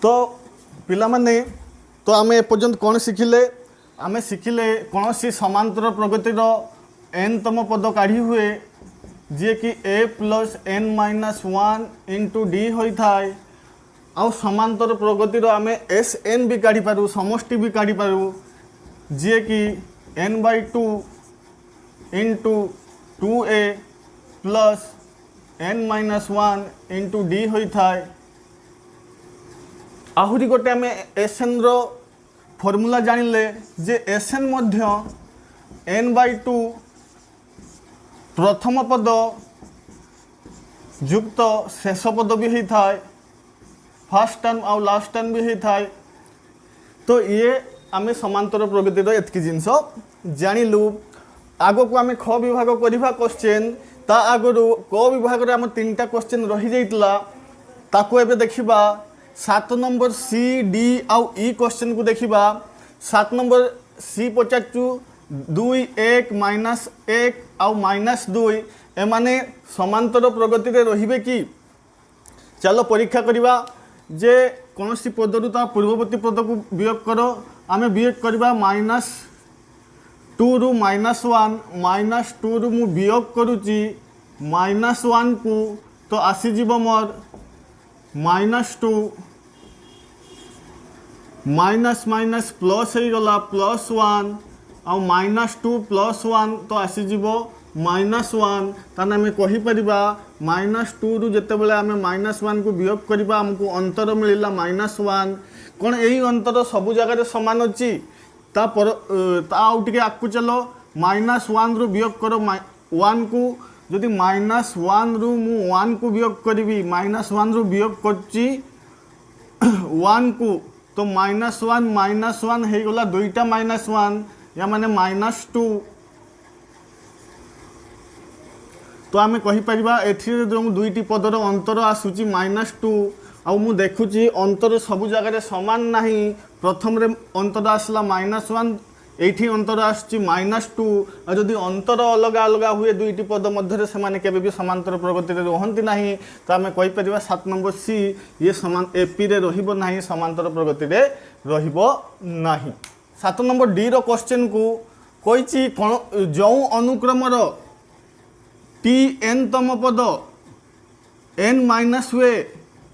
तो पिला माने तो आमे एपर्यंत कौन शिखिले आमे शिखिले कौन सी समांतर प्रगतिर एन तम पद काढ़ी हुए जी कि a plus n minus 1 into D होता है आउ समांतर प्रगतिर आमे एस एन भी काढ़ी पारू समष्टि भी काढ़ी पारू जी कि n/2 into 2a plus n minus 1 into D होता है। आहुरी गोटे आमे एसएन रो फॉर्मूला जानिले जे एसएन मध्य n/2 प्रथम पद युक्त शेष पद भी होता है फर्स्ट टर्म आउ लास्ट टर्म भी होता है। तो ये आम समांतर प्रगतिर एतकी जिनस जानिलु आग को आम ख विभाग करवा क्वेश्चन ता आगु क विभाग आम 3टा क्वेश्चन रही जाइतला ताको एबे देखिबा 7 नंबर सी डी आउ ई क्वेश्चन को देखिबा 7 नंबर सी पचाचु 2 1 माइनस 1 आउ माइनस 2 एमाने समांतर प्रगति रे रहिबे कि चलो परीक्षा करिबा जे कौन सी पदरु ता पूर्ववर्ती पद को वियोग करो आमे वियोग करिबा -2 रु -1 -2 रु मु वियोग करूची -1 को तो आसी जीव मोर -2 माइनस माइनस प्लस हो गला +1 आउ -2 +1 तो आसीजिव -1 ताने आम कहीपर -2 रु जिते बड़े आम -1 को वियोग करवा आमको अंतर मिलला -1 कौन यही अंतर सबु जगह सामान अच्छी आउटे आगू चलो -1 रु वियोग करो 1 को जदि -1 रु मु 1 को वियोग करी -1 रु वियोग करची 1 को तो -1 हो गला दुईटा -1 या माने -2 तो आम कहीपर ए जो दुईटी पदर अंतर आसूची -2 आउ मु देखुची अंतर सबु जगह सामान नहीं प्रथम रे अंतर आसला -1 एठी अंतर आसची -2 और जदि अंतर अलग अलग हुए दुईटी पद मध्य से केबे भी समांतर प्रगति रे रहंती नहीं तो आम कहीपर 7 नंबर सी ये समान एपी रे रहिबो नहीं समांतर प्रगति रे रहिबो नहीं। 7 नंबर डी रो क्वेश्चन को कहिची जो अनुक्रम रो टी एन तम पद एन माइनस हुए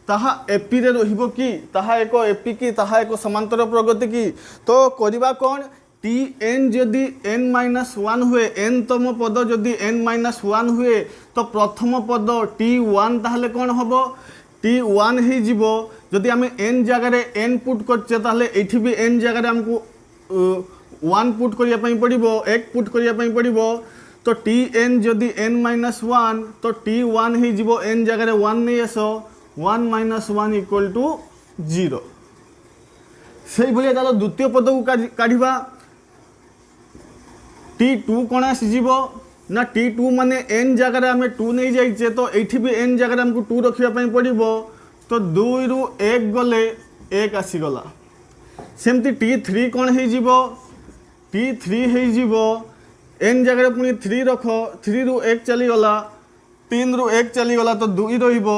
ताहा एपी रे रहिबो कि ताहा एक एपी की ताहा एक समांतर प्रगति की तो करिबा कोन टी एन जदि n-1 हुए एन तम पद जदि n-1 हुए तो प्रथम पद t1 ताहले कौन हम t1 ही जीवो जदि आम n जगार n पुट करचे ताहले एठी भी n जगार आमको 1 पुट करिया पई पड़िबो 1 पुट करिया पई पड़िबो तो tn जदि n-1 तो t1 ही जीवो n जगार 1 नहीं आसो 1 - 1 = 0 से भलिया चलो द्वितीय पद को काढ़िबा T2 कौन आसीज ना T2 माने n जगार आम 2 नहीं जाइए तो ये भी n जगार आमको 2 रखापी पड़ो तो 2 रु 1 गले 1 आसीगला सेमती T3 कौन हो T3 हो n जगार पुणी 3 रख 3 रु 1 चलीगला 3 रु 1 चलीगला तो 2 रहिबो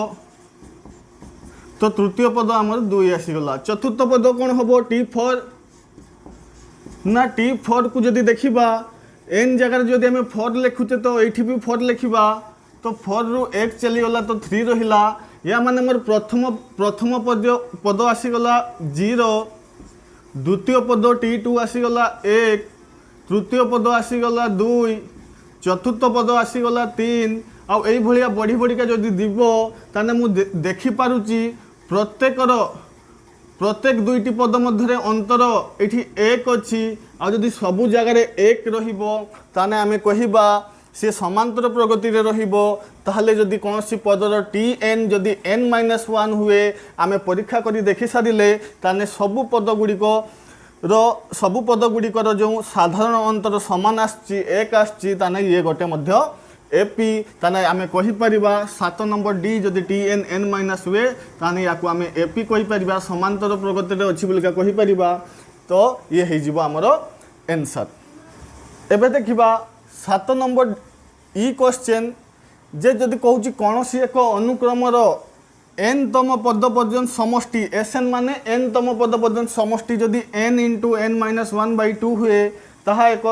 तो तृतीय पद आमर 2 आसीगला। चतुर्थ पद कौन हम T4 ना T4 को जदि देखा n जगार जदि आम 4 लिखुचे तो ये भी 4 लिखा तो 4 रु 1 चलीगला तो 3 रहा या माने मोर प्रथम पद आसीगला 0 द्वितीय पद T2 आसीगला 1 तृतीय पद आसीगला 2 चतुर्थ पद आसीगला 3 आउ यही भाया बढ़ी बढ़िका जदि दीब ताने मु देखि पारुची प्रत्येक दुईटी पद मध्य अंतर ये 1 अच्छी आदि सबू जगार 1 ताने आमे कहिबा से समांतर प्रगति रे रहिबो ताहले जदि कौन सी पदर tn जदि n-1 हुए आमे परीक्षा करी देखि सारिले ताने सबू पद गुड़िकर जो साधारण अंतर समान आछि 1 आछि ताने ये गोटे मध्य एपी ताने आमे कहि परिबा 7 नंबर डी जदि tn n- हुए ताने याकू आमे एपी कहि परिबा समांतर प्रगति रे अछि बोलिका कहि परिबा तो ये हे जिवो हमर आंसर। एबे देखिबा 7 नंबर ई क्वेश्चन जे जदि कहूँ कौन सी एक अनुक्रम एन तम पद पर्यंत समष्टि एसएन माने एन तम पद पर्यंत समष्टि जदि एन इंटू एन माइनस 1/2 हुए ताहा एक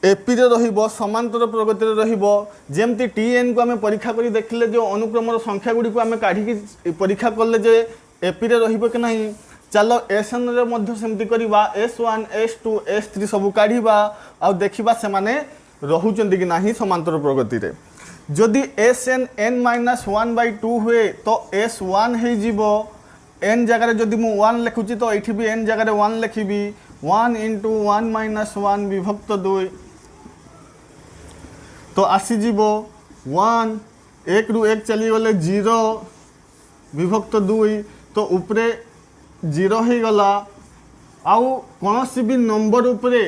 एपी रे रहिबो समांतर प्रगति रे रहिबो जेमती टीएन को आम परीक्षा करी देखिले जो अनुक्रम संख्या गुडी को आम काढ़ी परीक्षा करले जे एपी रे रहिबो कि नहीं। चलो एसएन रे मध्य सेमती करबा S1 S2 S3 सब काढ़ीबा आ देखिबा से माने रहुचंदी कि नाही समांतर प्रगति रे। जदि एसएन n माइनस 1/2 हुए तो S1 हे जीवो n जगह जदि मु 1 लिखुची तो एठी भी n जगह 1 लिखिबी 1 इंटू 1 माइनस 1 विभक्त 2 तो आसी जीवो 1 1 रु 1 चली गले 0 विभक्त 2 तो उपरे 0 ही गला आउ कोनोसी भी नंबर उपरे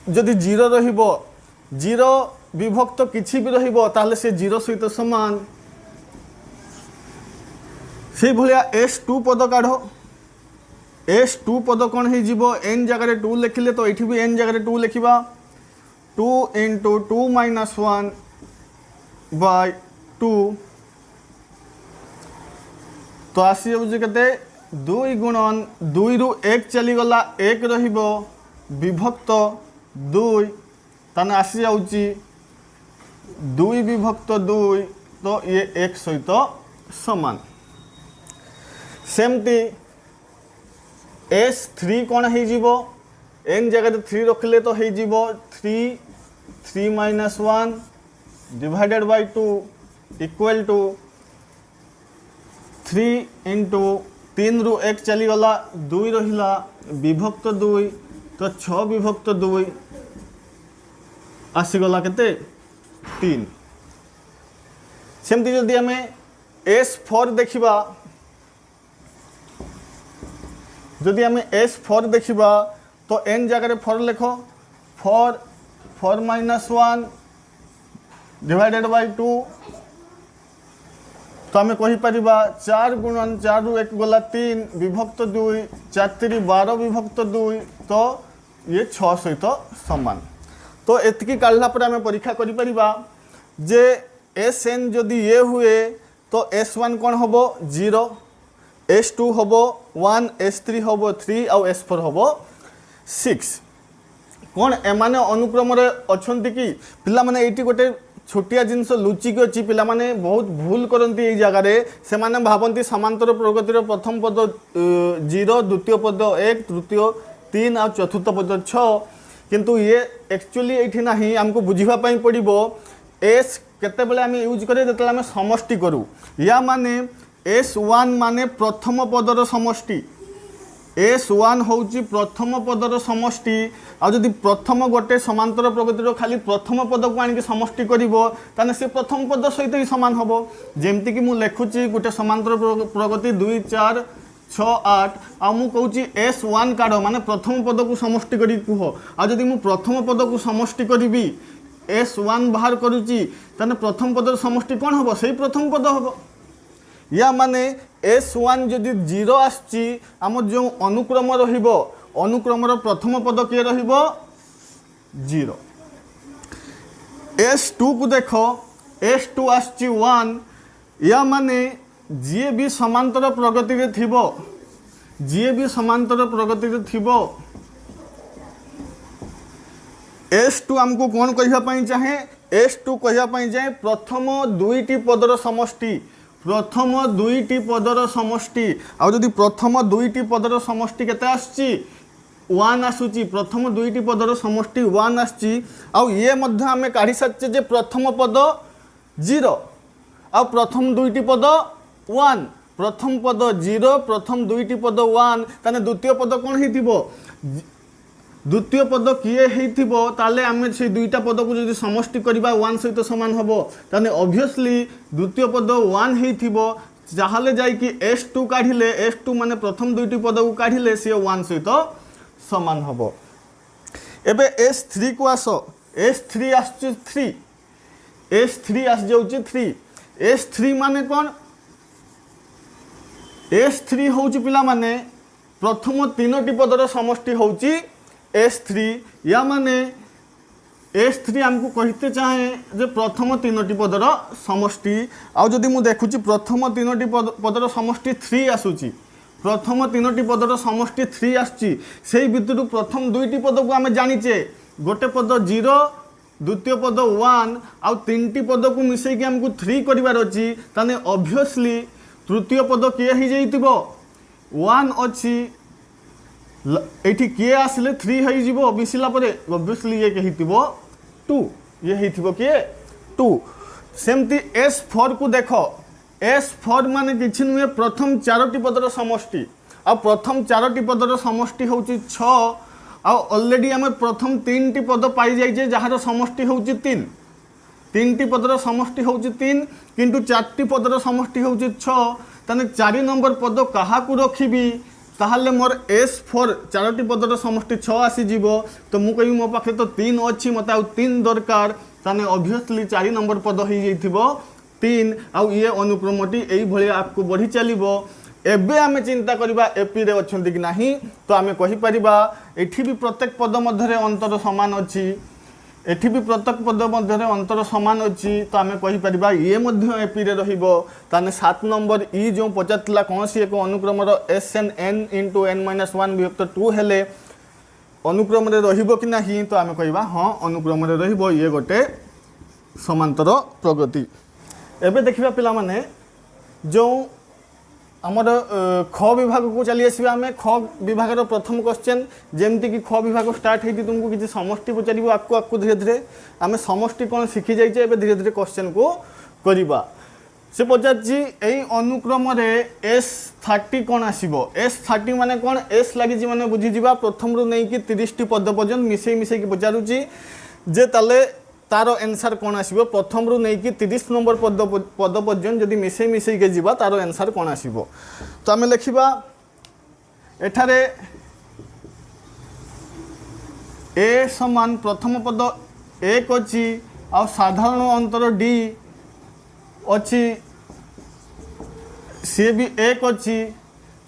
जदि 0 रहिबो 0 विभक्त किछि भी रहिबो ताले से 0 सहित समान। से भलिया S2 पद काढो S2 पद कौन है जीवो n जगह 2 लिखिले तो एठी भी n जगह 2 लिखिबा 2 इंटू 2 माइनस 1 बाय 2 तो आसी जाउछि केते 2 गुणन 2 रु 1 चली गला 1 रहिबो विभक्त 2 ताने आसी जाउछि 2 विभक्त 2 तो ये 1 सहित समान। सेमती S3 कौन है जीवो n जगह 3 रखले तो है जीवो 3 minus 1 divided by 2 equal to 3 into 3 रु 1 चली गला 2 रहिला विभक्त 2 तो 6 विभक्त 2 आसीगला केते 3। सेमती जदि हमें S4 देखिबा जदि हमें S4 देखिबा तो n जगह 4 लिखो 4 माइनस 1 डिवाइडेड बाय 2 तो आम कही परिबा 4 गुणन 4 रु 1 गला 3 विभक्त 2 4 3 12 विभक्त 2 तो ये 6 सहित समान। तो एतिकी काढ़ला पर आम परीक्षा करि परिबा जे Sn जदि ये हुए तो S1 कौन होबो 0 S2 होबो 1 S3 होबो 3 और S4 होबो 6 कौन एमाने अनुक्रम रे अछंती कि पिला माने एटी गोटे छोटिया जिनस लुचिक अच्छी पिला माने बहुत भूल करती ये जगार से माने भावती समांतर प्रगतिर प्रथम पद 0 द्वितीय पद 1 तृतीय 3 और चतुर्थ पद 6 किंतु ये एक्चुअली ये ना आमको बुझापी पड़ो एस केतेबेले आम यूज करें जो आम समष्टि करूँ या माने S1 माने प्रथम पदर समष्टि S1 होउची प्रथम पदर समष्टि आ जदि प्रथम गोटे समांतर प्रगतिर खाली प्रथम पद को आनिक समष्टि करिवो ताने से प्रथम पद सहित ही समान होबो। जेमती कि मु लेखुची गोटे समांतर प्रगति 2 4 6 8 आ मु कहूची S1 काढ माने प्रथम पद को समष्टि करी कुह आ जदि मु प्रथम पद को समष्टि करिवि S1 बाहर करूची ताने प्रथम पदर समष्टि कोन होबो सेही प्रथम पद होबो। या माने S1 जदि 0 आसची आम जो अनुक्रम रहिबो अनुक्रमर प्रथम पद किए रहिबो 0। S2 को देखो S2 आसची 1 या माने जी भी समांतर प्रगति रे थिबो जी भी समांतर प्रगति रे थिबो S2 हमको कौन कहिया पई चाहे S2 कहिया पई चाहे प्रथम दुईटी पदर समष्टि प्रथम दुईटी पदर समष्टि आ जदि प्रथम दुईटी पदर समष्टि केते आसची 1 आसुची प्रथम दुईटी पदर समष्टि 1 आसची आ ये मध्य आमे काढी सकचे जे प्रथम पद 0 आ प्रथम दुईटी पद 1 प्रथम पद 0 प्रथम दुईटी पद 1 ताने द्वितीय पद कोन हेतिबो द्वितीय पद किए हेतिबो ताले आमे से दुईटा पद को जदि समष्टि करबा 1 सहित समान हबो ताने ऑब्वियसली द्वितीय पद 1 हेतिबो जाहाले जाई कि S2 काढिले S2 माने प्रथम दुईटी पद को काढिले से 1 सहित समान हबो। एबे S3 को आसो S3 आसची 3 S3 आस जाउची 3 S3 माने कोन S3 होउची पिला माने प्रथम तीनोटी पदर समष्टि होउची S3 या माने S3 आमको कहते चाहे जे प्रथम तीनोटी पदर समष्टि आदि मुझे देखुची प्रथम तीनोटी पदर समष्टि 3 आसूची प्रथम तीनोटी पदर समष्टि 3 आसुची से भितर प्रथम दुईटी पद को आम जानीचे गोटे पद 0 द्वितीय पद 1 आउ तीन पद को मिसेकी आमको 3 करार अच्छी ताने ऑब्वियसली तृतीय पद किए हो जाइतिबो 1 अच्छी एठी किए आसले 3 हो मिसिला परे ऑब्वियसली ये कहितिबो 2 ये हेतिबो किए 2 सेमती S4 को देखो S4 माने किछि नुहे प्रथम चारोटी पदर समष्टि आ प्रथम चारोटी पदर समष्टि होउची 6 आ ऑलरेडी आमे प्रथम 3टी पद पाई जाइजे जहार समष्टि होउची 3 3टी पदर समष्टि होउची 3 किंतु 4टी पदर समष्टि होउची 6 ताने 4 नंबर पद कहा को रखिबी ताहले मोर S4 चारोटी पदर समष्टि 6 आसी जीवो तो मु कहि मो पाखे तो 3 अछि मते आ 3 दरकार ताने ऑब्वियसली 4 नंबर पद हो जाइथिबो 3 आउ ये अनुक्रमटी एई भली आपको बढ़ी चलिबो एबे आमे चिंता करिबा एपी रे अछंती कि नाही तो आमे कहि परिबा एठी भी प्रत्येक पद मध्यरे अंतर समान अछि एठी भी प्रत्येक पद मध्यरे अंतर समान अछि तो आमे कहि परिबा ये मध्य एपी रे रहिबो ताने 7 नंबर ई जो पचातला कोनसी एक अनुक्रम रो SN n * n-1 विभक्त 2 हेले अनुक्रम रे रहिबो कि नाही तो आमे कहिबा हां अनुक्रम रे रहिबो ये गोटे समांतर प्रगति एबे देखिबा पिला माने जो आमर ख विभाग को चली आसवा आम ख विभाग प्रथम क्वेश्चन जमती कि ख विभाग स्टार्ट होती तुमको किसी समष्टि पचार आकु आकु धीरे धीरे आम समष्टि कौन शिखी जाइए धीरे धीरे क्वेश्चन को करवा से पचार अनुक्रम S30 कौन आसो S30 माने कौन S लगी मैंने बुझीजा प्रथम रू नहीं कि 30टी पद पर्यंत मिसई मिसई पचारुची जे ताले तार आंसर कौन आसो प्रथम रू नहीं कि 30 नंबर पद पर्यंत जदि मिसई मिसई के जीवा तार आंसर कौन आसो तो आम लिखा एठारे ए समान प्रथम पद 1 अच्छी आ साधारण अंतर D अच्छी सी भी 1 अच्छी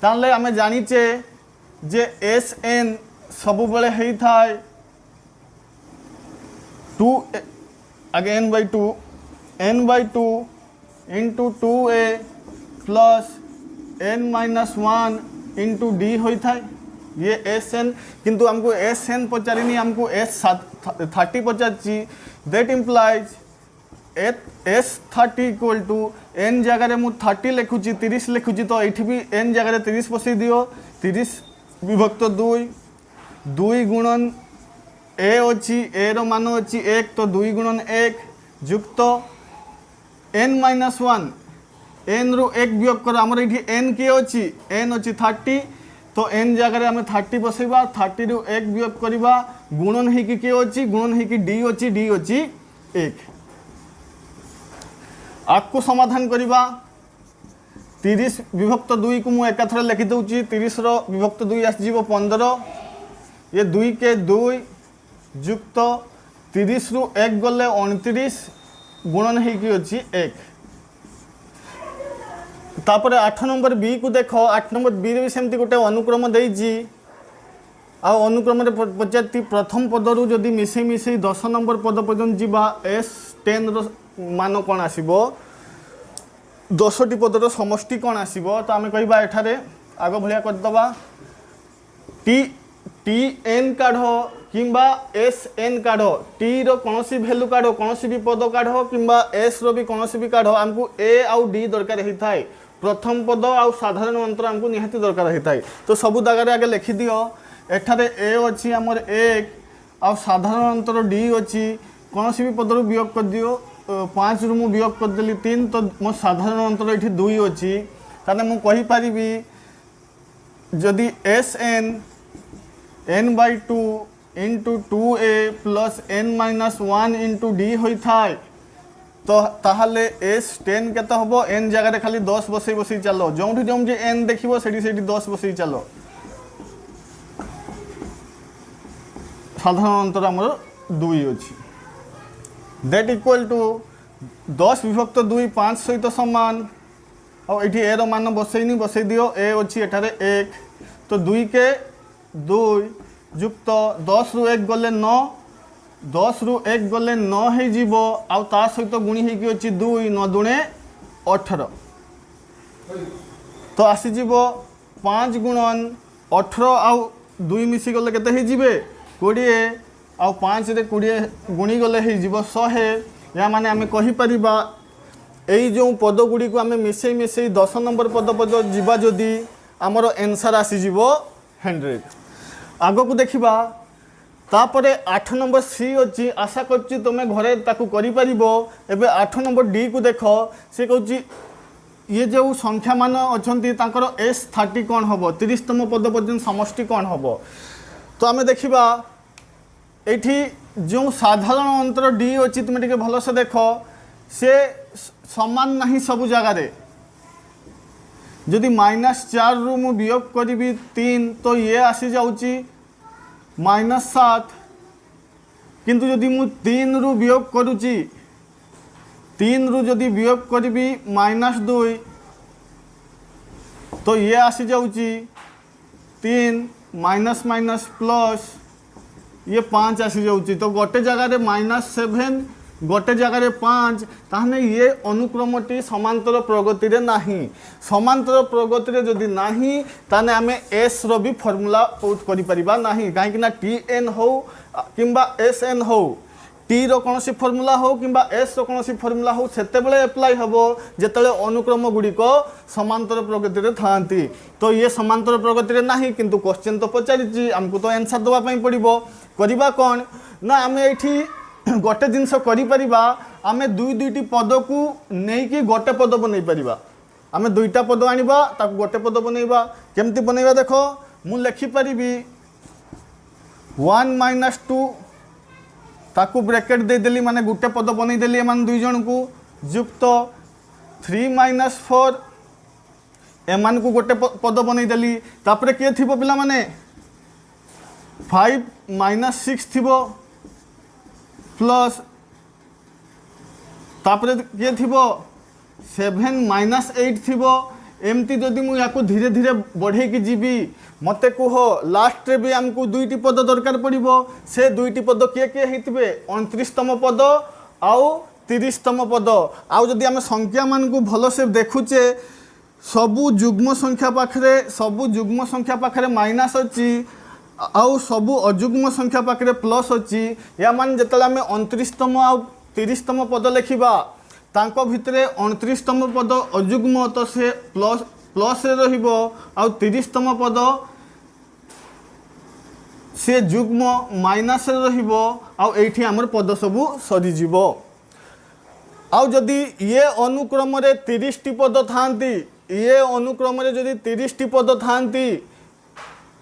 ताले आम जानीचे जे SN सब बेले होता है 2 आगे n/2 into 2a plus n-1 into D होता है ये SN किंतु हमको SN पचारिनी हमको S30 पचारची that implies S30 equal to n जगह मु 30 लिखुची 30 लिखुची तो ये भी n जगह 30 बसई दियो 30 विभक्त 2 गुणन ए अच्छी ए रो मान अच्छी 1 तो 2 गुणन 1 युक्त n-1 n रो 1 वियोग कर आमर ये n किए अच्छी n अच्छी 30 तो n जगह आम 30 बसैबा 30 रू 1 वियोग करवा गुणन होगी किए अच्छी गुणन होगी D अच्छी 1 आपको समाधान करवा 30 विभक्त 2 को मुझे एकाथर लिखि दूची 30 रो विभक्त 2 आसो 15 ये 2 के 2 युक्त 30 रू 1 गले 29 गुणन होगी अच्छी 1 तापर 8 नंबर बी को देख 8 नंबर बी भी सेमती गोटे अनुक्रम देजी अनुक्रम पचार प्रथम पदरू जदि मिसई मिसई 10 नंबर पद पर्यंत जीवा S10 रो मान कौन आसो 10टी पदर समष्टि कौन आसो तो आम कह एठारे आग भाया करदे TN काढ़ किंबा SN काढ़ T रो कौन सी भैल्यू काढ़ कौन सी भी पद काढ़ किंबा S रो भी कौन सी भी काढ़ आमको A आउ D दरकार होता है प्रथम पद आउ साधारण अंतर आमको निहाती दरकार होता है तो सबू जगह आगे लिखि दियो एठारे A अच्छी आमर 1 आउ साधारण अंतर D अच्छी कौन सी भी पदर वियोग कर दियो 5 रू मु वियोग करदेली 3 तो मो साधारण अंतर ये 2 अच्छी ताने मु कहि परिबी जदि SN n/2 into 2a plus n-1 into D होता है तो ताहले S10 केते हबो n जगह खाली 10 बसई बसई चलो जोंठी जोंठी n देखिबो सेठी सेठी 10 बसई चलो साधारण अंतर हमर 2 अच्छी दैट इक्वल टू 10 विभक्त 2 5 सहित सामान और ये ए मान बसईनी बसई दियो ए अच्छी एठारे 1 तो 2 के 2 युक्त 10 रू 1 गले 9 10 रु 1 गले 9 हो जीवो आउ ता सहित गुणी होगी अच्छी 2 9 दुणे 18 तो आसीज 5 गुणन 18 आउ 2 मिसी गले केते हो जीवे 20 आउ 5 रे 20 गुणी गले हो जीवो 100 या माने आमे कहि परिबा एई जो पद गुडी को आमे मिसई मिसई 10 नंबर पद पद जीवा जदि आमर आंसर आसी जीवो 100 आगो को देखिबा तापरे 8 नंबर सी अच्छी आशा करछि तुमे घरे ताकू करि परिबो एबे 8 नंबर डी को देख से कहछि ये जो संख्या मान अछंती तांकर S30 कौन हम 30तम पद पर्यंत समष्टि कौन हम तो आम देखा ये जो साधारण अंतर डी अच्छी तुम टे भल से देख से समान नहीं सबु जगार जदि -4 रु मु वियोग करी 3 तो ये आसी जाऊँगी -7 किंतु जदि मु 3 रु वियोग करुची 3 रु जदि वियोग करी -2 तो ये आसी जाऊँगी 3 माइनस माइनस प्लस ये 5 आसी जाऊँगी तो गोटे जगार -7 गोटे जगार 5 ताहने ये अनुक्रमटी समांतर प्रगति रे नाही समांतर प्रगति रे जदि नाही ताने आमे एस रो भी फॉर्मूला आउट करि परिबा नाही काहे कि ना टीएन हो किंबा एसएन हो टी रो कौन सी फॉर्मूला हो किंबा एस रो कौन सी फॉर्मूला हो सेते बेले अप्लाई हबो जेतले अनुक्रम गुडी को समांतर प्रगति रे थांती तो ये समांतर प्रगति रे नाही किंतु क्वेश्चन तो पचारिची हमको तो आंसर दवा पई पड़िबो करिबा कोन ना आमे एठी गोटे जिनस करि परिबा आमे दुईटी पद को नहीं कि गोटे पद बनै परिबा आमे दुईटा पद आनिबा ताको गोटे पद बनैबा केमती बनैबा देखो मु लिखि परिबी 1 - 2 ताकू ब्रैकेट दे देली माने गुटे पद बनै देली एमान दुई जन को युक्त 3 - 4 एमान को गोटे पद बनै देली तापरे के थिबो पिला माने 5 - 6 थिबो प्लस तापरे के थिबो 7 - 8 थिबो एमती जदि मु याको धीरे धीरे बढ़े की जीवी मते कह लास्ट रे भी हमको दुईटी पद दरकार पड़िबो से दुईटी पद किए किए हेतिबे 29तम पद आउ 30तम पद आउ जदि आमे संख्या मान को भलो से देखुचे सबु जुग्म संख्या पाखरे माइनस अछि आउ सबु अजुग्म संख्या पाखरे प्लस अछि या मान जतले आमे 29तम आउ 30तम पद लेखिबा तांको भितरे 29तम पद अजुग्म तो से प्लस रे रहिबो आउ 30तम पद से जुग्म माइनस रे रहिबो आउ एठी हमर पद सबु सरी जीवो आउ जदि ये अनुक्रम रे 30 टी पद थांती ये अनुक्रम रे जदि 30 टी पद थांती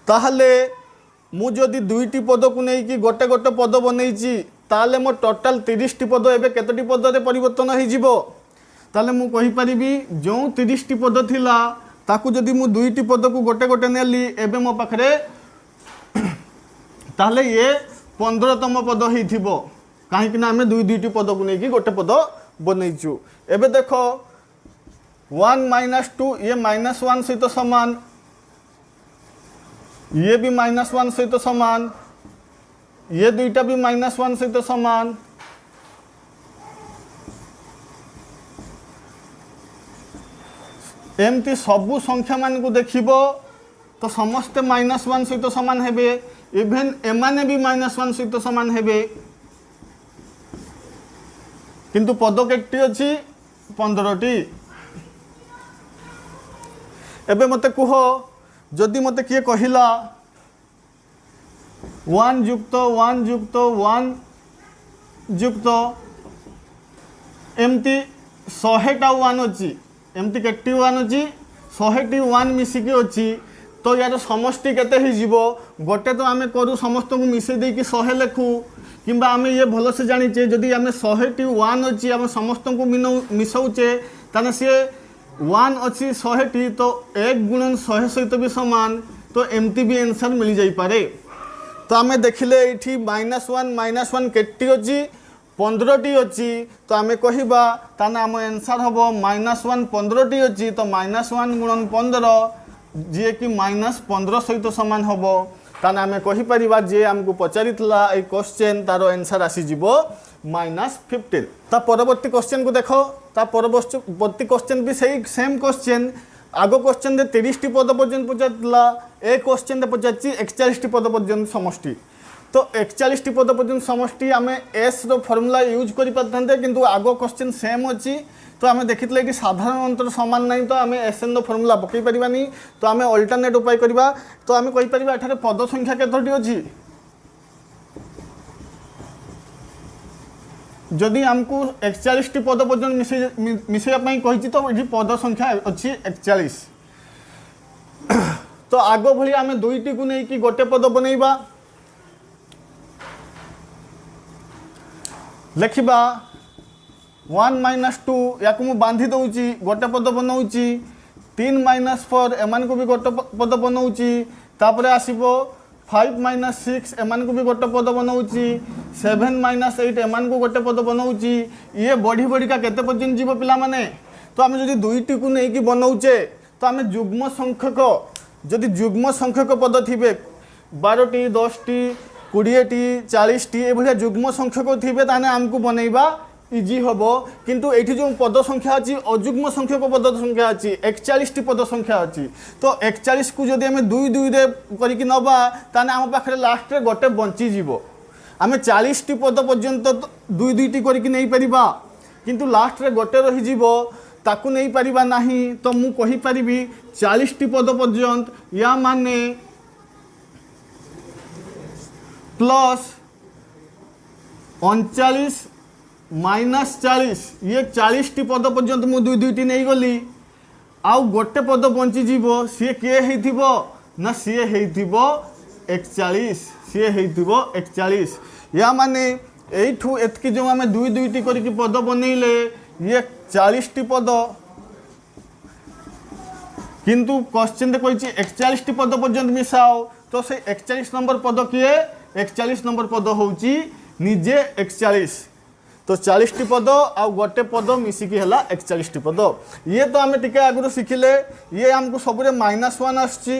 ताहले मु जदि दुईटी पद को नहीं कि गोटे गोटे पद बनईची ताले मो टोटल 30 टी पद एबे केतटी पद रे परिवर्तन हो जीवो ताले मु कहि परिबी जो 30 टी पद थिला ताकू जदि मु दुईटी पद को गोटे गोटे नेली एबे मो पाखरे ताले ये 15तम पद ही थिबो काहे कि ना हमें दुईटी पद को नहीं कि गोटे पद बनईचू एबे देखो 1 - 2 ये -1 सहित समान ये भी -1 सहित समान ये दुईटा भी -1 सहित समान एमती सबु संख्या मान को देखिबो तो समस्ते -1 सहित समान हेबे इवेन एमाने भी -1 सहित समान हेबे किंतु पद केटी अछि 15टी एबे मते कुह जदि मते किए कहिला 1 युक्त 1 युक्त 1 युक्त एमती 100टा 1 अछि एमती केटी 1 अछि 100टी 1 मिसिकी अछि तो यार समष्टि केते ही जीवो गोटे तो आमे करू समस्त को मिसे दे कि 100 लेखु किंबा आमे ये भलो से जानिचे जदि आमे 100टी 1 अछि आमे समस्त को मिसौचे ताने से 1 अच्छी 100टी तो 1 गुणन 100 सहित भी समान तो एमती भी आंसर मिल जाई पारे तो आमे देखिले एठी -1 केटी अछि 15टी अछि तो आमे कहिबा ताना आम आंसर हबो -1 15टी अछि तो -1 गुणन 15 जे कि -15 सहित समान हबो ताने आमे कहि परिबा जे हमको पचारितला ए क्वेश्चन तारो आंसर आसी जिवो -15। ता परवर्ती क्वेश्चन को देखो, ता परवर्ती क्वेश्चन भी सही सेम क्वेश्चन। आगो क्वेश्चन दे 30 टी पद पर्यंत पचारितला, ए क्वेश्चन दे पचारछि 41 टी पद पर्यंत समष्टि। तो 41 टी पद पर्यंत समष्टि आमे एस रो फॉर्मूला यूज करि पाथांते, किंतु आगो क्वेश्चन सेम अछि। तो आमे देखितले कि साधारण अंतर समान नहीं, तो आमे एस एन रो फॉर्मूला पकई परिबानी। तो आमे अल्टरनेट उपाय करिबा। तो आमे कहि परिबा एठारे पद संख्या केतोटी अछि। जदि हमको 41 टी पद पर्यंत मिसेया पई कहिछि, तो एठी पद संख्या अछि 41। तो आगो भली आमे दुईटी को नै कि गोटे पद बनैबा। लिखिबा 1 - 2 या को मु बांधी दउची, गोटे पद बनाउची। 3 - 4 एमान को भी गोटे पद बनाउची। तापरे आसीबो 5 - 6 एमान को भी गोटे पद बनाउची। 7 - 8 एमान को गोटे पद बनाउची। ये बढ़ी बढ़ी का केते पर्यंत जीव पिला माने। तो आमे जदि दुईटी को नै कि बनाउचे, तो आमे जुग्म संख्यक, जदि जुग्म संख्यक पद थिबे 12टी 10टी 20टी 40टी ए भलिया जुग्म संख्यक थिबे, ताने हमको बनैबा इजी हबो। किंतु एठी जो पद संख्या अछि अजुग्म संख्यक पद संख्या अछि 41 टी पद संख्या अछि। तो 41 को जदि हमें 2 2 रे करिकि नबा, ताने हम पाखरे लास्ट रे गोटे बंची जीवो। हमें 40 टी पद पर्यंत 2 2 टी करिकि नै परिबा, किंतु लास्ट रे गोटे रहि जीवो, ताकू नै परिबा नाही। तो मु कहि परिबी 40 टी पद पर्यंत, या माने प्लस 39 माइनस 40, ये 40 टी पद पर्यंत मु 2 2 टी नहीं गली। आउ गोटे पद बंची जीवो, सी किए हेथिबो ना, सी हेथिबो 41, सी हेथिबो 41। या माने एठू एतकी जो आमे 2 2 टी करिकि पद बनैले, ये 40 टी पद, किंतु क्वेश्चन दे कहिछि 41 टी पद पर्यंत मिसाओ। तो से 41 नंबर पद किए, 41 नंबर पद होउची निजे 41। तो 40 टी पद आ गोटे पद मिसिकी हला 41 टी पद। ये तो आमे टिके आगुरु सिखिले। ये हमको सबरे -1 आछी,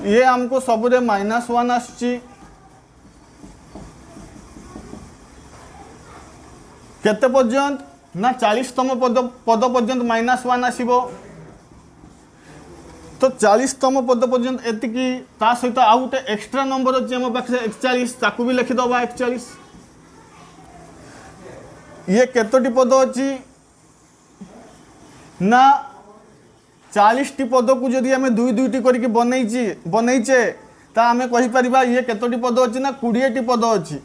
ये हमको सबरे -1 आछी। केते पर्यंत ना 40 तम पद पर्यंत -1 आसीबो। तो 40 तम पद पर्यंत एतिकी, ता सहित आ गोटे एक्स्ट्रा नंबर अछि हम पाखे 41, ताकू भी लिखि दबा 41। ये केतोटी पद अच्छी ना 40 टी पद को जदि हमें 2 2 टी करके बनैचे, ता हमें कहि परिबा ये केतोटी पद अच्छी ना 20 टी पद अच्छी।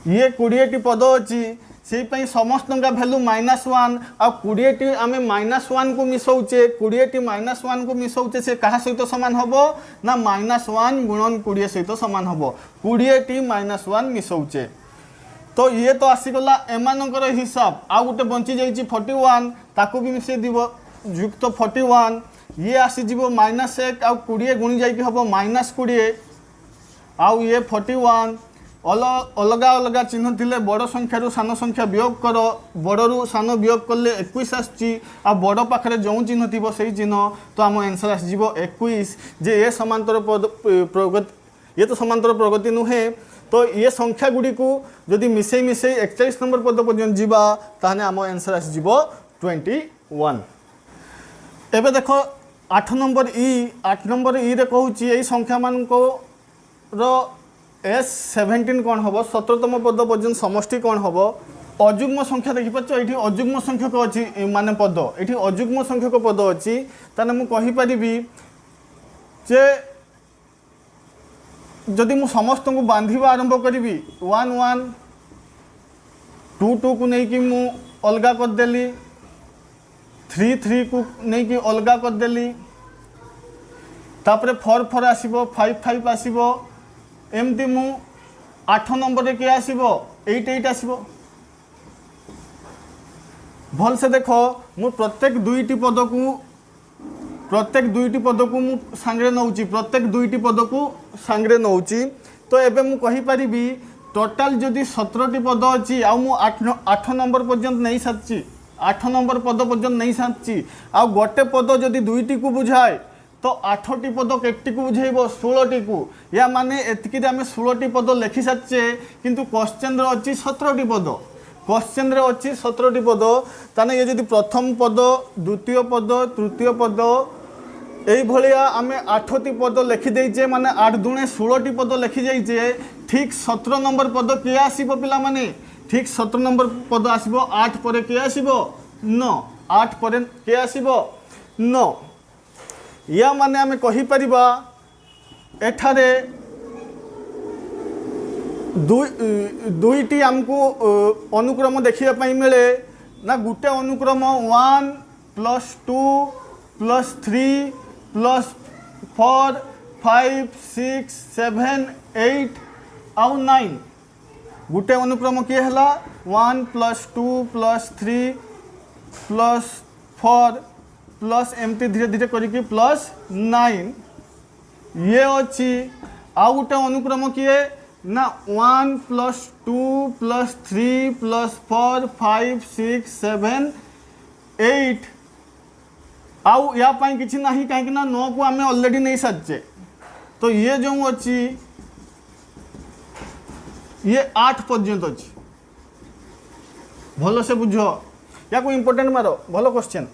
ये 20 टी पद अच्छी, से पई समस्त का वैल्यू -1 आ 20 टी आमे -1 को मिसौचे, 20 टी -1 को मिसौचे, से कहा सहित समान हबो ना -1 गुणन 20 सहित समान हबो। 20 टी -1 मिसौचे। तो ये तो आसीगला एमानकर हिसाब। आ गोटे बंची जाइए 41, ताकू भी मिसे दिव युक्त 41। ये आसी जीवो -1 आ 20 गुणी जाइए हम -20। आउ ये 41 अलगा अलगा चिन्ह थिले, बड़ संख्या रु सान संख्या वियोग कर, बड़ रु सान वियोग कले 21 आसी। आ बड़ पाखरे जो चिन्ह थी से चिन्ह, तो आम आंसर आसीज 21। जे ये समांतर प्रगति, ये तो समांतर प्रगति नुहे। तो ये संख्या गुड़ी को जदि मिसई 41 नंबर पद पर्यंत जीवा, ताहने आम आंसर आसीज 21। एबे देखो 8 नंबर ई रे कहूची यही संख्या मान को रो S17 कौन हम, 17तम पद पर्यंत समष्टि कौन हम। अजुग्म संख्या देखि पाछ, एठी अजुग्म संख्यक अछि माने पद, एठी अजुग्म संख्यक पद अछि। ताने मु कहि परिबी जे जदि मु समस्त को बांधिबा आरंभ करी 1 1 2 2 को नहीं कि मु अलगा कर देली, 3 3 को नहीं कि अलगा कर देली, तापरे 4 4 आसीबो, 5 5 आसीबो, एमती मु 8 नंबर रे के आसीबो 8 8 आसीबो। भल से देखो मु प्रत्येक दुईटी पद को मु सांगरे नौची, प्रत्येक दुईटी पद को सांगरे नौची। तो एबे मु कहि परिबी टोटाल जदि 17टी पद अछि आ मु 8 नंबर पर्यंत नहीं साची, 8 नंबर पद पर्यंत नहीं साची, आ गोटे पद जदि दुईटी को बुझाए तो 8टी पद केटी को बुझेब 16टी को या माने एतिकी आम 16टी पद लिखि सारे किंतु क्वेश्चन अच्छी 17टी पद क्वेश्चन अच्छी 17टी पद ताने ये जदि प्रथम पद द्वितीय पद तृतीय पद यही भाया आम 8टी पद लिखिदेचे माने 8 दूणे 16टी पद लिखि जाइए ठीक 17 नंबर पद किए आसब पिला माने ठीक 17 नंबर पद आसब 8 पर किए आसब 9 8 पर किए आसब 9 या माने आम कहीपर एठारे दुईटी आमको अनुक्रम देखा मिले ना गोटे अनुक्रम 1 + 2 + 3 + 4 5 6 7 8 आउ 9 गोटे अनुक्रम किए है 1 + 2 + 3 + 4 प्लस एमती धीरे धीरे करके +9 ये अच्छी आउ गोटे अनुक्रम किए ना 1 + 2 + 3 + 4 5 6 7 8 आउ या किसी ना कहीं 9 को आम ऑलरेडी नहीं सारे तो ये जो अच्छी ये 8 पर्यंत अच्छी भल से बुझ या को इम्पोर्टेंट मारो भल क्वेश्चन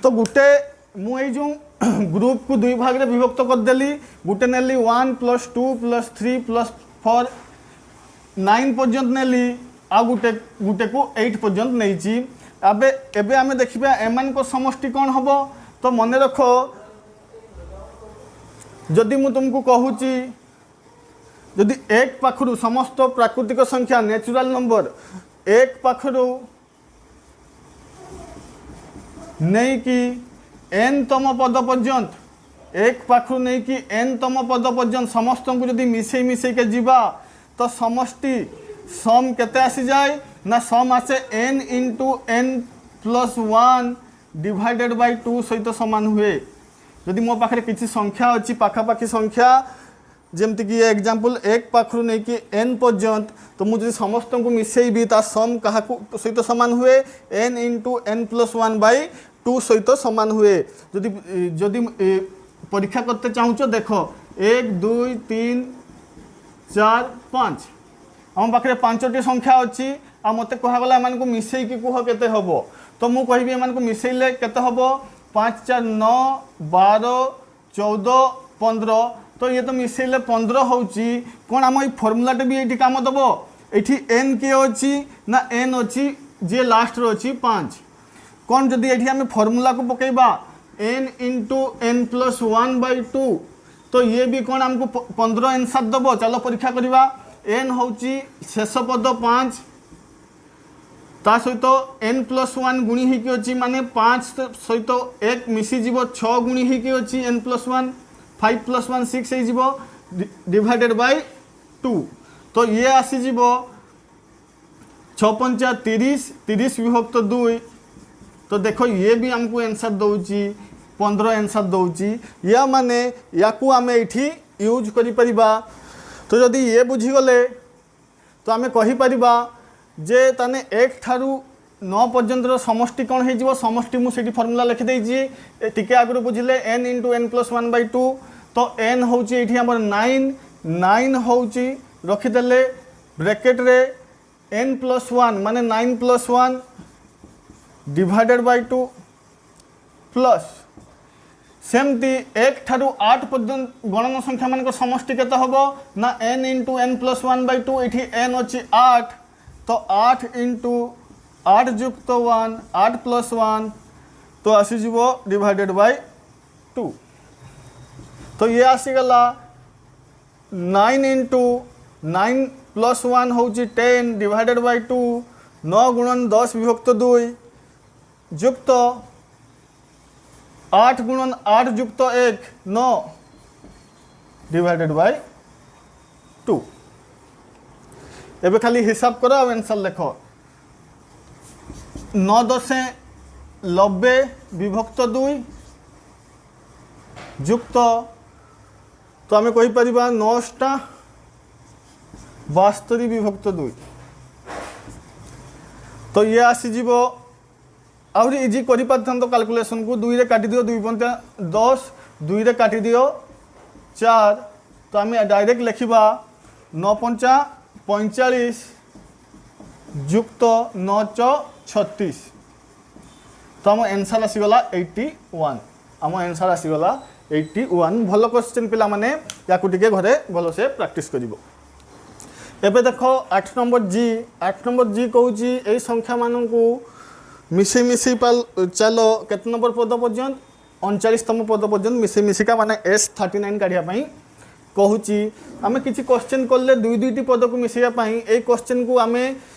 तो गोटे मुझे जो ग्रुप को दुई भाग में विभक्त करदेली गोटे नेली 1 + 2 + 3 + 4 9 पर्यंत नेली आ गोटे गोटे को 8 पर्यंत नहीं एबे आम देखा एमान को समष्टि कौन हम तो मन रख जदि मु तुमको कहूची जदि एक पाखरु समस्त प्राकृतिक संख्या नेचुरल नंबर एक पाखरु नहीं कि n तम पद पर्यंत एक पाखरु नहीं कि n तम पद पर्यंत समस्त को जदि मिसई मिसई के जीवा तो समष्टि सम केते आसी जाए ना सम आसे n × n + 1 डिवाइडेड बाय 2 सहित समान हुए जदि मो पाखे किसी संख्या अच्छी पाखापाखि संख्या जमती कि एग्जांपल एक पाखरु नहीं कि n पर्यंत तो मुझे समस्त को मिसेबी ता सम क्या सहित सामान हुए n × n + 1 बाय 2 सहित सामान हुए जदि जदि परीक्षा करते चाहूच देख 1 2 3 4 5 आम पाखे 5टी संख्या अच्छी आ मत कहगला एम मिसेक कह के हम तो मुझे कहि एम मिसेले केते हम 5 4 9 12 14 15 तो ये तो मिसेले 15 होची कौन आम ये फर्मुलाटे भी ये काम दब ये n किए अच्छी ना n अच्छी जी लास्ट अच्छी 5 कौन जदि ये आम फर्मुला को पकेबा n × n + 1 बाय 2 तो ये भी कौन आमको 15 आंसर दब चलो परीक्षा करवा n होची शेष पद 5 ता सहित n + 1 गुणी ही अच्छी माने 5 सहित 1 मिसीज 6 गुणी ही अच्छी n + 1 5 + 1 6 हो डिवाइडेड बाय 2 तो ये आसीज 6 5 30 30 विभक्त 2 तो देखो ये भी हमको आंसर दौची 15 आंसर दौची या माने या को आम ये यूज करिपरिबा तो जदि ये बुझीगले तो आम कहीपर जे ताने 1 ठारू 9 पर्यंतर समष्टि कौन हो समष्टि मुझे फर्मुला लिखिदे टी आगुरी बुझिले n × n + 1 बाय 2 तो n हूँ ये 9 हूँ रखीदे ब्रैकेट रे n + 1 माने 9 + 1 डिवाइडेड बाय 2 प्लस सेमती 1 ठारू 8 पर्यंत गणन संख्या मान समष्टि केते हबो ना n × n + 1 बाय 2 ये n अच्छी 8 तो 8 × 8 + 1 8 + 1 तो आसीज डिवाइडेड बाय 2 तो ये आसीगला 9 × 9 + 1 हूँ 10 डिवाइडेड बाय 2 9 × 10 विभक्त 2 युक्त 8 × 8 युक्त 1 9 डिवाइडेड बाय 2 एबे खाली हिसाब करो आंसर लिख 9 10 90 विभक्त 2 युक्त तो आम कहीपर 9टा 72 विभक्त 2 तो ये आसीज आहरी इजी कर कैलकुलेशन को 2 रे काटी दियो 2 पंचा 10 2 रे काटी दियो 4 तो आम डायरेक्ट लिखा 9 पंचा 45 युक्त 9 च 36 तो आम आंसर आसीगला 81 आम आंसर आसीगला 81 भल क्वेश्चन पिला माने याकू टिके घरे भल से प्रैक्टिस करिवो। एबे देखो 8 नंबर जी कहूँ यही संख्या मानू मिसे मिसे चलो केते नंबर पद पर्यंत 39तम पद पर्यंत मिसे मिसिका माने S39 काढ़ापी कहूँ आम कि क्वेश्चन कले दुईटी पद को मिसेवाई ये क्वेश्चन को आम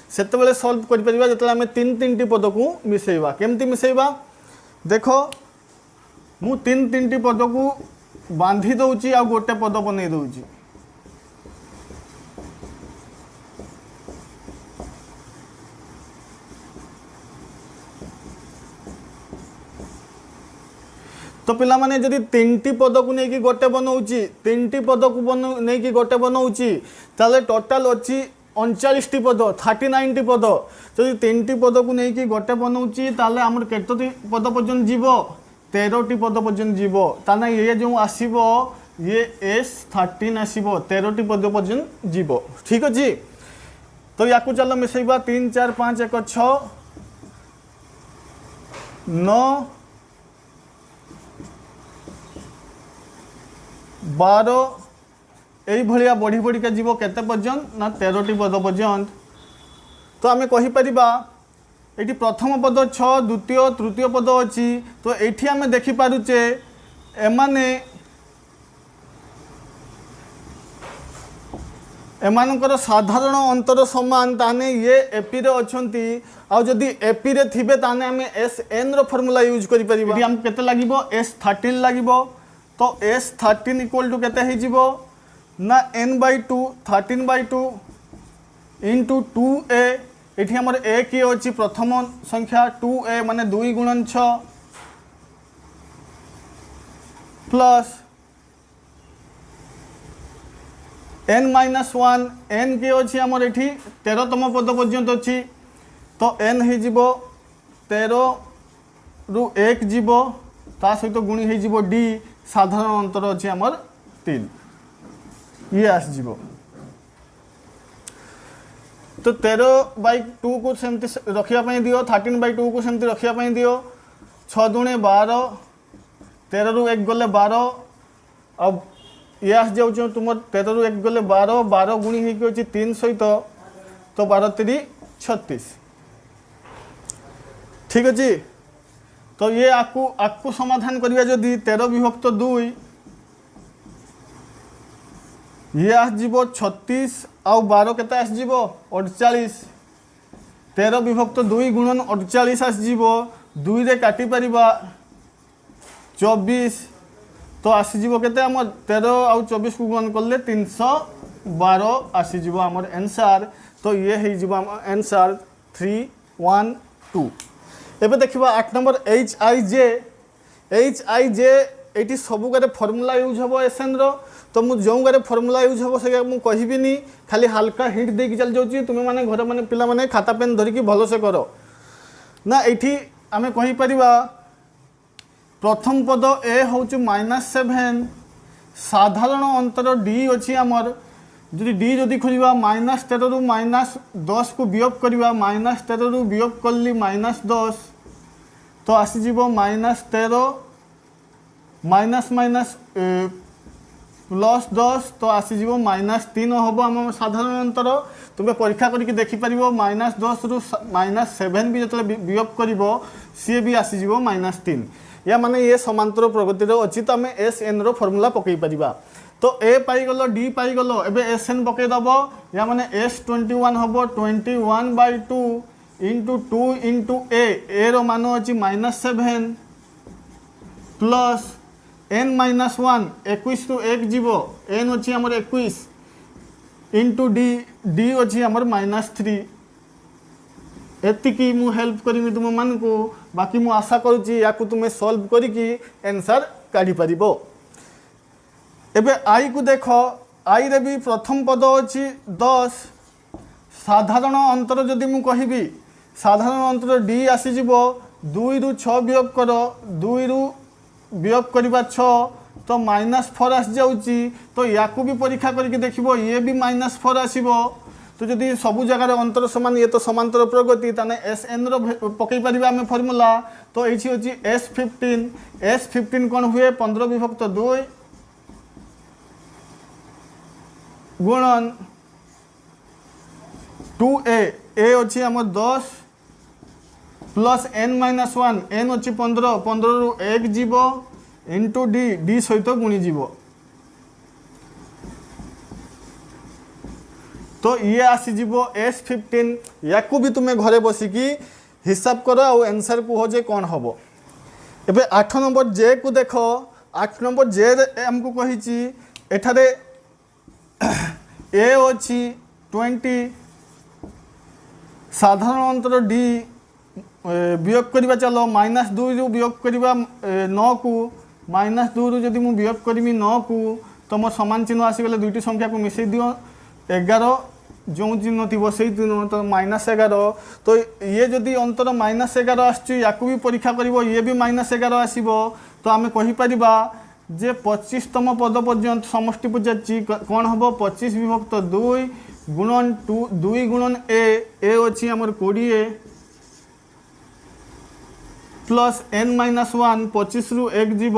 से सल्व कर जो आम 3 पद को मिसेवा केमती मिसेवा देख मु 3 पद को बांधी दौची आ गोटे पद बन दौची तो पिला माने जदि 3टी पद को नहीं गोटे बनाऊँगी 3टी पद को नहीं गोटे बनाऊँगी ताले टोटाल अच्छी 39टी पद 39टी पद जदि 3टी पद को नहीं गोटे बनाऊँगी ताले आमर केतोटी पद पर्यंत जीव 13टी पद पर्यंत जीव ताना ये जो आसीबो ये S13 आसीबो 13टी पद पर्यंत जीव ठीक अच्छे। तो या चलो मिसेबा 3 4 5 1 6 9 12 यही भाया बढ़ी बढ़िका जीव केते पर्यंत ना 13टी पद पर्यंत। तो आम कहीपर ये प्रथम पद 6 द्वितीय तृतीय पद अच्छी तो ये आम देखिपारे एमाने एमानकर साधारण अंतर समान ताने ये एपी रे अछंती आ जदि एपी रे थिबे ताने आम SN रो फार्मूला यूज करि परिबा हम केते लागिबो S13 लागिबो तो S13 इक्वल टू केते हे जिवो ना n/2 13/2 इंटू 2a ये आमर a किए अच्छी प्रथम संख्या 2a माने 2 × 6 प्लस n-1 n किए अच्छी आमर ये 13तम पद पर्यंत अच्छी तो n हो जिवो 13 रु 1 जीव ता सहित गुणी हो जिवो d साधारण अंतर अच्छी आमर 3 ये आसजिवो तो 13/2 को सेमती रखापी दियो 13/2 को सेमती रखापी दियो 6 दूणे 12 13 रु 1 गले 12 अब ये आस जाऊँ तुम 13 रु 1 गले 12 12 गुणी होगी 3 सहित तो 12 3 36 ठीक अच्छे। तो ये आपको समाधान करिया जदि 13 विभक्त 2 ये आसजिवो 36 आउ 12 केते आसजिवो 48 13 विभक्त 2 गुणन 48 आसजिवो 2 रे काटी परिबा 24 तो आसीजिवो केते हमर 13 आउ 24 को गुणन करले 312 आसीजिवो हमर आंसर। तो ये हे जिवो हमर आंसर 312। एबे देखिबा 8 नंबर HIJ ये सबू गारे फर्मूला यूज हम SN रो तो मुझे जो गारे फर्मूला यूज हम से मुझे कहबी खाली हल्का हिंट देकी चल जाऊँ तुम्हें मैंने घर मैंने पिला माने खाता पेन धरिकी भल से कर ना ये आम कहीपर प्रथम पद ए हूँ -7 साधारण अंतर D अच्छी आमर जी D जदि खोजा -13 रु -10 को वियोग करवा -13 रु वियोग कली -10 तो आसीज -13 +10 तो आसीज -3 हम आम साधारण अंतर तुम्हें परीक्षा करके देखिपर -10 रु -7 भी जो वियोग कर सी भी आसीज -3 या माने ये समांतर प्रगति अच्छी तो आम SN रो फॉर्मूला पकई पारिबा। तो ए पाइगल D पाइगल एबे SN पकईदब या माने S21 हम 21/2 इंटू 2 इंटू ए रो मान अच्छी -7 प्लस n-1 21 रु 1 जीव n अच्छी आमर 21 इंटू D अच्छी आमर -3 एतिकी मु हेल्प करी तुम मान को बाकी मु आशा करुच्ची या तुम्हें सॉल्व करिकी आंसर काढ़ी पारिबो। एबे आई को देख आई रे भी प्रथम पद अच्छी 10 साधारण अंतर जदि मु कहबी साधारण अंतर D आसीजिवो दुई रु 6 वियोग कर, दुई रु वियोग करवा 6 तो -4 आस जाऊँगी। तो या भी परीक्षा करके देखो ये भी -4 आसो। तो जदि सबू जगार अंतर समान ये तो समांतर प्रगति ताने एस एन रई पार आम फर्मूला। तो ये हूँ S15 कौन हुए 15/2 गुणन 2a ए अच्छी आम 10 प्लस n-1 n अच्छी 15 रु 1 जीव इंटू डी सहित गुणी जीव। तो ये आसीज S15 या भी तुम्हें घरे बसिकी हिसाब कर आंसर को हो जे कौन हम। एबे 8 नंबर जे को देख 8 नंबर जे आमको कही एठारे ए अच्छी 20 साधारण अंतर डी वियोग करवा चलो -2 रु वियोग करवा 9 को -2 रु जदि मु वियोग करमी 9 को तो मोर समान चिन्ह आसीगले दुईटी संख्या को मिसई दियो 11 जो चिन्ह थी से चिन्ह तो -11। तो ये जदि अंतर -11 आसू भी परीक्षा कर ये भी -11 आसो। तो आम कहीपर जे 25तम पद पर्यंत समष्टि पचार कौन हम 25/2 गुणन 2 गुणन ए अच्छी आमर 20 प्लस n-1 25 रु 1 जीव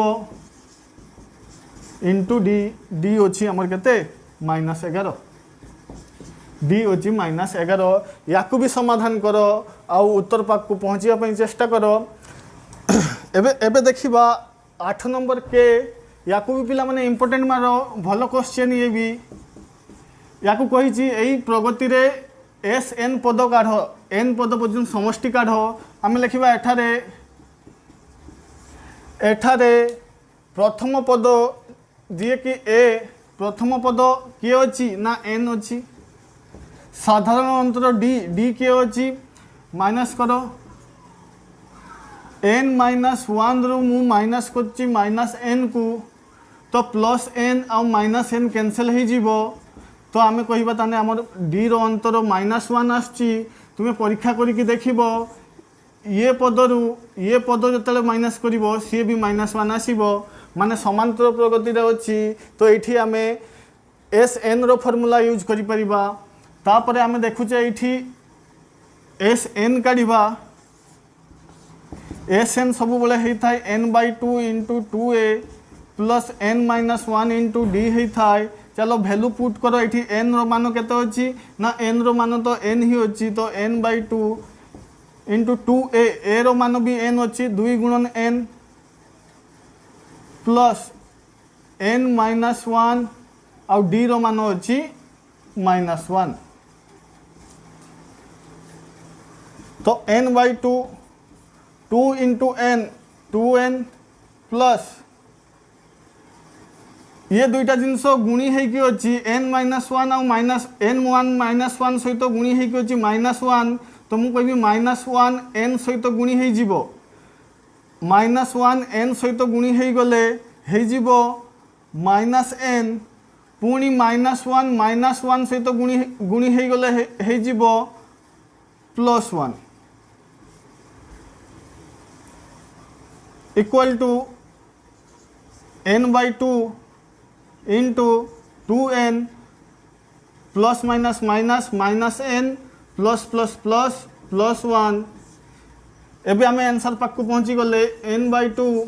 इंटू डी अच्छी आमर केते -11 डी अच्छी -11। या भी समाधान कर आउ उत्तर पाक को पहुँचापी चेष्टा कर। एबे देखिबा 8 नंबर के या भी पिला माने इम्पोर्टेंट मार भल क्वेश्चन ये भी या कही यही प्रगति रे एस एन पद काढ़ एन पद पर्यटन समष्टि काढ़ आम लिखा एठारे प्रथम पद जी कि ए प्रथम पद किए अच्छी ना एन अच्छी साधारण अंतर डी किए अच्छी माइनस कर n-1 रु मु माइनस करची -n को तो प्लस n आउ -n कैंसल हो जीवो। तो आम कहवा ताने आमर डी रो अंतर -1 आसची तुम्हें परीक्षा करके देखिबो ये पदरू ये पद जो माइनस कर सी भी -1 आसो माने समांतर प्रगति अच्छी। तो ये आम एस एन रो फॉर्मूला यूज करि परिबा। तापरे आम देखुचे ये एस एन काढ़ा एस एन सब बड़े होता है n/2 into 2a plus n-1 into D होता है। चलो वैल्यू पुट करो ये एन रो मान केते अच्छी ना एन रो मान तो एन ही अच्छी तो n/2 इंटू 2a ए रो मान भी n अच्छी 2 गुणन n प्लस n-1 आउ डी रो मान अच्छी -1 तो n/2 2 into n 2n plus ये दुईटा जिनस गुणी होगी अच्छी n-1 आउ n-1 सहित गुणी होगी अच्छी -1 तो मुझे कहि -1 n सहित गुणी हो -1 n सहित गुणी हो गले हो -n पुणी -1 सहित गुणी हो गले हो +1 equal to n/2 into 2n plus minus minus -n plus plus plus +1। एबे आम आंसर पाक को पहुँची गले n/2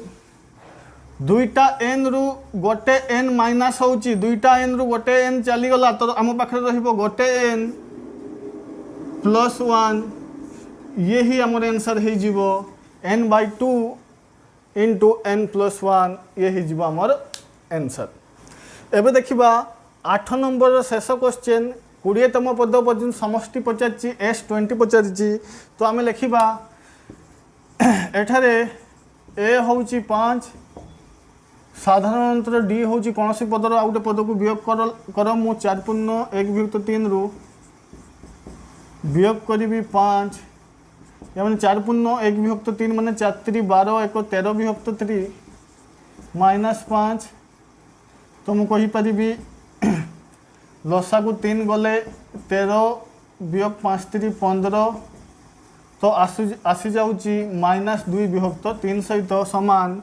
दुईटा n रु गोटे n माइनस होची दुईटा n रु गोटे n चलीगला तो आम पाखे रहिबो गोटे n +1 ये ही आमर आंसर हो जीवो n/2 इंटू n+1 ये ही जीवो आमर आंसर। एबे देखिबा 8 नंबर शेष क्वेश्चन 20तम पद पर्यटन समष्टि पचारची S20 पचारची। तो आम लिखा एठारे ए होची 5 साधारण अंतर डी होची कौन सी पदर आउ गोटे पद को वियोग कर मु 4/1/3 रु वियोग करी 5 या मैंने 4/1/3 मैंने 4×3 = 12 1 13/3 -5 तो मुझे कहीपरि लसा को 3 गले 13 वियोग 5×3 15 तो आसी जाऊँगी -2 विभक्त 3 सहित सामान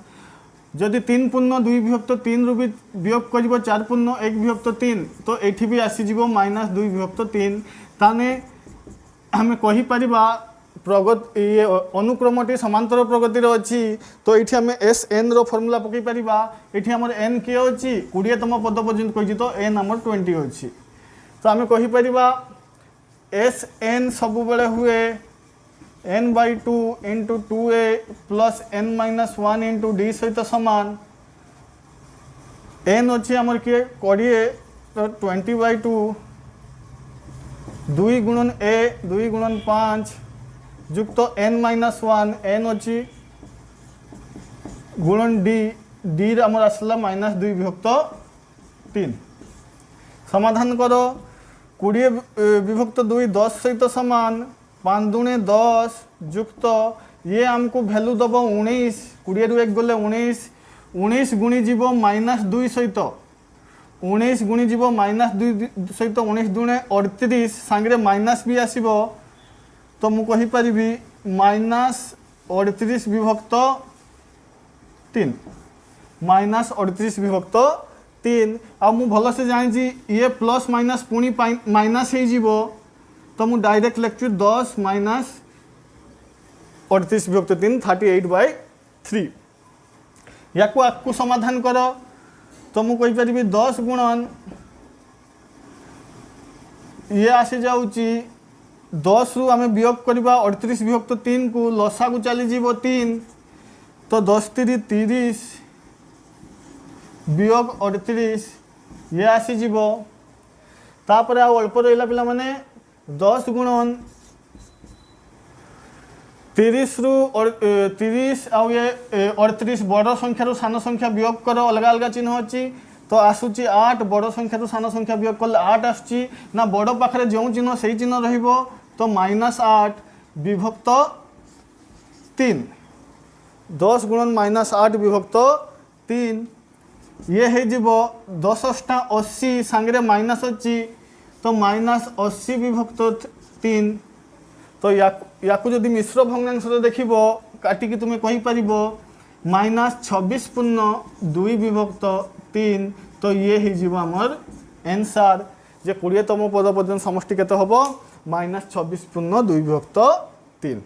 जदि 3 पूर्ण 2 विभक्त 3 रु भी वियोग कर 4 पूर्ण 1 विभक्त 3 तो ये भी आसीज -2 विभक्त 3 ताने आम कहीपर प्रगति ये अनुक्रमटी समांतर प्रगतिर अच्छी तो ये आम एस एन फर्मूला पकई पार ये आम एन किए अच्छी 20तम पद पर्यंत कही तो एन आम 20 अच्छी तो आम कहीपर एस एन सब बेले हुए n/2 into 2a plus n-1 into d सहित सामान n अच्छी आमर किए 20 तो 20/2 2 गुणन a 2 गुणन 5 युक्त n-1 n अच्छी गुणन d d आमर आसला -2 विभक्त 3 समाधान करो 20 विभक्त 2 10 सहित सामान 5 दूने 10 युक्त ये आमको भैल्यू दब 19 20 रु 1 गले 19 गुणी जीव -2 सहित 19 गुणी जीव -2 सहित 19 दूने 38 सांगे माइनस भी आसब तो मुझे कहीपरि -38 विभक्त 3 -38 विभक्त 3 आ मु भल से जानी ये प्लस माइनस पुणी माइनस हो तो मुझे डायरेक्ट लिखु 10 - 38 विभक्त 3 38/3 या आपको समाधान कर तो मुझे कहीपरि 10 गुणन ये आसी जाऊँगी 10 रु आम वियोग करवा 38 विभक्त 3 को लसा को चली 3 तो 10 × 3 = 30 वियोग 38 ये आसीज तापर अल्प रहा पिला माने 10 गुणन 30 रु 30 आउ ये 38 बड़ संख्या रु सान संख्या वियोग कर अलग अलग चिन्ह अच्छी तो आसूची 8 बड़ संख्या रु सान संख्या वियोग कले 8 आसूची ना बड़ पाखे जो चिन्ह से चिन्ह रहिबो तो -8 विभक्त 3 10 गुणन -8 विभक्त 3 ये हो 10 टा 80 सांगे माइनस अच्छी तो -80 विभक्त 3 तो या मिश्र भग्नांश देखिब काटिकी तुम्हें कहीपर -26 पूर्ण 2 विभक्त 3 तो ये होमर एनसार जे 20तम पद पर्यटन समष्टि केते हम -26 पूर्ण 2 विभक्त 3।